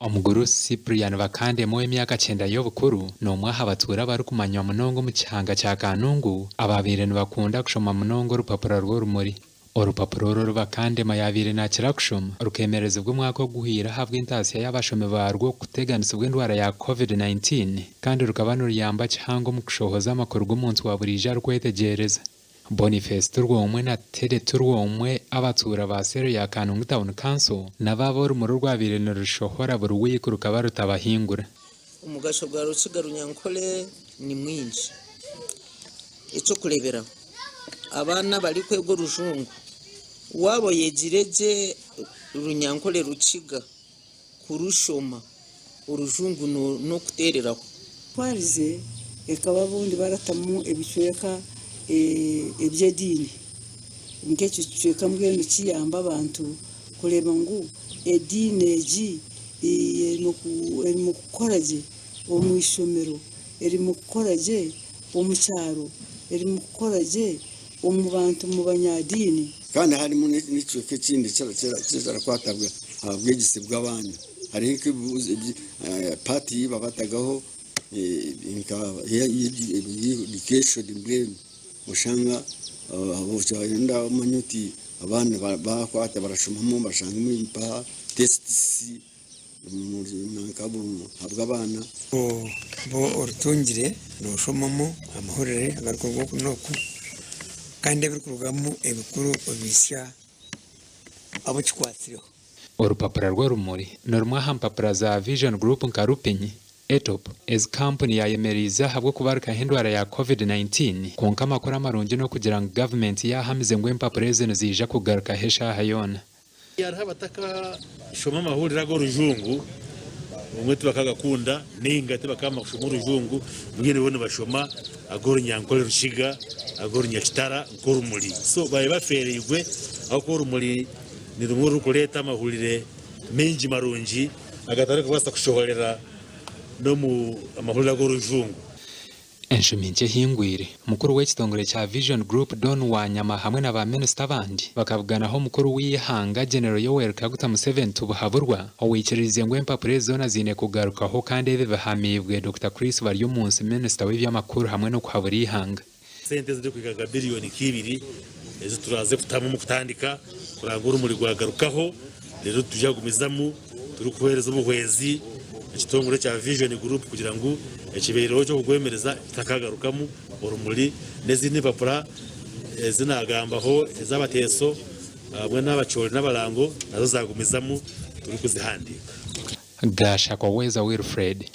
Omuguru Cyprian Bakande mu emyaka 9 y'obukuru n'omwaha batura bari kumanywa munongo mu kihanga kya Kanungu ababire nibakunda kushoma munongo urupapuro rw'orumuri. Orupapuro rwo Bakande mayabire nakira kushoma rukemerezebwa umwaka wo guhira habwa intasiya y'abashome barwo kuteganisibwa indwara ya COVID-19 kandi rukaba nuriyamba kihango mu kushohoza amakuru g'umunsi wa burija rukwetegereza. Boniface Turwomwe na Tede Turwomwe abatura ba sero ya Kanungu Town Council nababora mu rwabire no rushohora buri wiki rukaba rutabahingura. Umugasho bwa Rukiga Runyankole ni mwinshi. Ico kurebera abana bari kwego rujungu wabo yegireje Runyankole Rukiga kurushoma urujungu no kuterera kwarize ekaba bundi baratamu ebicweka ebyedini ngecyo cweka mbwenu kiyamba abantu kureba ngo edini eji eri mu kukoraje omwishomero eri mu kukoraje omucyaro eri mu kukoraje omu bantu mu banyadini kandi harimo n'icweke kindi cyara kwatabwa abwegise bw'abana hari party babatagaho education blame mushanga abujenda manyuti abana bakwata barashomamo bashanga impa tests nankabu habwa abana bo orutungire no shomamo amahorere agarkorwa kunoku kandi bikurugamo ebikuru obisya abo kikwatiriho. Orupapuro rw'orumuri norumwaha mpapura za Vision Group nkarupenyi ETOP as company yayemeriza habwo kubaruka hindwara ya COVID-19 konka makora marungi no kugira ngo government yahamize ngo impapuro zeno zija kugaruka hesha hayona yari bataka shoma mahurira go rujungu umwe tubakagakunda ninga tubakama kushoma rujungu mwene bone bashoma agoro Nyankole Rukiga agoro Nyakitara ngorumuri so baye baferewe aho ko rumuri ni rumwe rukoleta amahurire menji marungi agatare kubasa kushohorera no mu amahurira go rujungu. Enshuminje hingwire mukuru w'ekitongore cya Vision Group Don Wanyama hamwe na ba minister bandi bakavuganaho mukuru w'ihanga General Yoweri Kaguta Museveni tubuhaburwa owikirize ngo empapuro zona zine kugarukaho kandi ebe bahamibwe Dr. Chris Baryomunsi minister w'ibyamakuru hamwe no kuhabura ihanga. Sente ziri kwigaga billion 2 ezo turaze kutamu mu kutandika kurangura muri gwagarukaho rero tujagumizamu turi kuhereza ubuhwezi ekitongore cya Vision Group kugira ngo ekibereho cyo kugwemereza takagarukamu urumuri nezindi papura zinagambaho ezabateso bwe n'abacori n'abarango nazo zagumizamu turi kuzihandika. Gasha kwa Weza Wilfred.